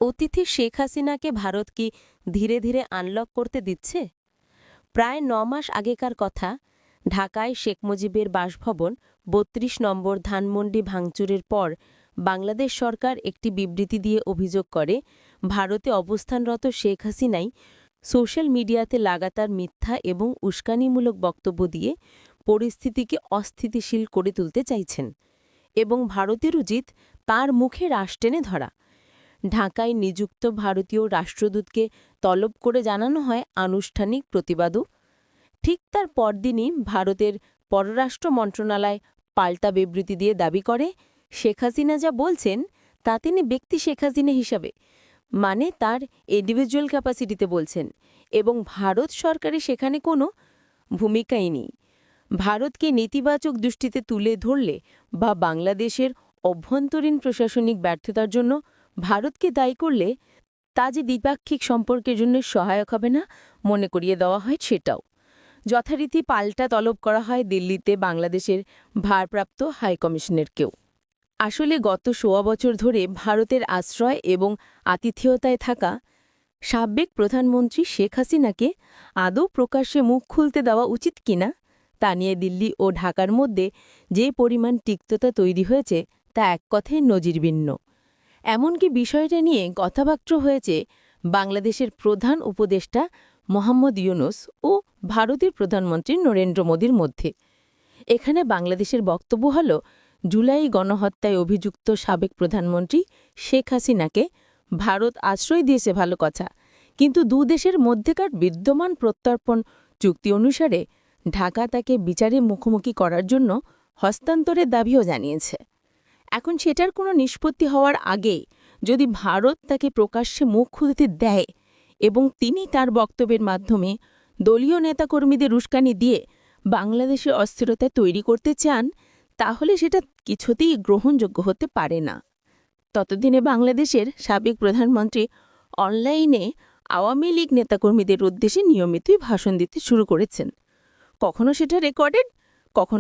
অতিথি শেখ হাসিনাকে ভারত কি ধীরে ধীরে আনলক করতে দিচ্ছে? প্রায় ৯ মাস আগেকার কথা। ঢাকায় শেখ মুজিবের বাসভবন ৩২ নম্বর ধানমন্ডি ভাঙচুরের পর বাংলাদেশ সরকার একটি বিবৃতি দিয়ে অভিযোগ করে, ভারতে অবস্থানরত শেখ হাসিনাই সোশ্যাল মিডিয়াতে লাগাতার মিথ্যা এবং উস্কানিমূলক বক্তব্য দিয়ে পরিস্থিতিকে অস্থিতিশীল করে তুলতে চাইছেন এবং ভারতের উচিত তার মুখে রাশ টেনে ধরা। ঢাকায় নিযুক্ত ভারতীয় রাষ্ট্রদূতকে তলব করে জানানো হয় আনুষ্ঠানিক প্রতিবাদও। ঠিক তার পরদিনই ভারতের পররাষ্ট্র মন্ত্রণালয় পাল্টা বিবৃতি দিয়ে দাবি করে, শেখ হাসিনা যা বলছেন তা তিনি ব্যক্তি শেখ হাসিনা হিসাবে, মানে তার ইন্ডিভিজুয়াল ক্যাপাসিটিতে বলছেন, এবং ভারত সরকারের সেখানে কোনো ভূমিকাই নেই। ভারতকে নেতিবাচক দৃষ্টিতে তুলে ধরলে বা বাংলাদেশের অভ্যন্তরীণ প্রশাসনিক ব্যর্থতার জন্য ভারতকে দায়ী করলে তা যে দ্বিপাক্ষিক সম্পর্কের জন্য সহায়ক হবে না মনে করিয়ে দেওয়া হয় সেটাও। যথারীতি পাল্টা তলব করা হয় দিল্লিতে বাংলাদেশের ভারপ্রাপ্ত হাইকমিশনারকেও। আসলে গত ১৬ বছর ধরে ভারতের আশ্রয় এবং আতিথেয়তায় থাকা সাবেক প্রধানমন্ত্রী শেখ হাসিনাকে আদৌ প্রকাশ্যে মুখ খুলতে দেওয়া উচিত কিনা তা নিয়ে দিল্লি ও ঢাকার মধ্যে যে পরিমাণ তিক্ততা তৈরি হয়েছে তা এক কথায় নজিরবিহীন। এমনকি বিষয়টা নিয়ে কথাবার্তা হয়েছে বাংলাদেশের প্রধান উপদেষ্টা মোহাম্মদ ইউনূস ও ভারতের প্রধানমন্ত্রী নরেন্দ্র মোদীর মধ্যে। এখানে বাংলাদেশের বক্তব্য হল, জুলাই গণহত্যায় অভিযুক্ত সাবেক প্রধানমন্ত্রী শেখ হাসিনাকে ভারত আশ্রয় দিয়েছে ভালো কথা, কিন্তু দুদেশের মধ্যেকার বিদ্যমান প্রত্যর্পণ চুক্তি অনুসারে ঢাকা তাকে বিচারে মুখোমুখি করার জন্য হস্তান্তরের দাবিও জানিয়েছে। এখন সেটার কোনো নিষ্পত্তি হওয়ার আগে যদি ভারত তাকে প্রকাশ্যে মুখ খুলতে দেয় এবং তিনি তার বক্তব্যের মাধ্যমে দলীয় নেতাকর্মীদের উস্কানি দিয়ে বাংলাদেশের অস্থিরতা তৈরি করতে চান, তাহলে সেটা কিছুতেই গ্রহণযোগ্য হতে পারে না। ততদিনে বাংলাদেশের সাবেক প্রধানমন্ত্রী অনলাইনে আওয়ামী লীগ নেতাকর্মীদের উদ্দেশ্যে নিয়মিতই ভাষণ দিতে শুরু করেছেন, কখনো সেটা রেকর্ডেড, কখনো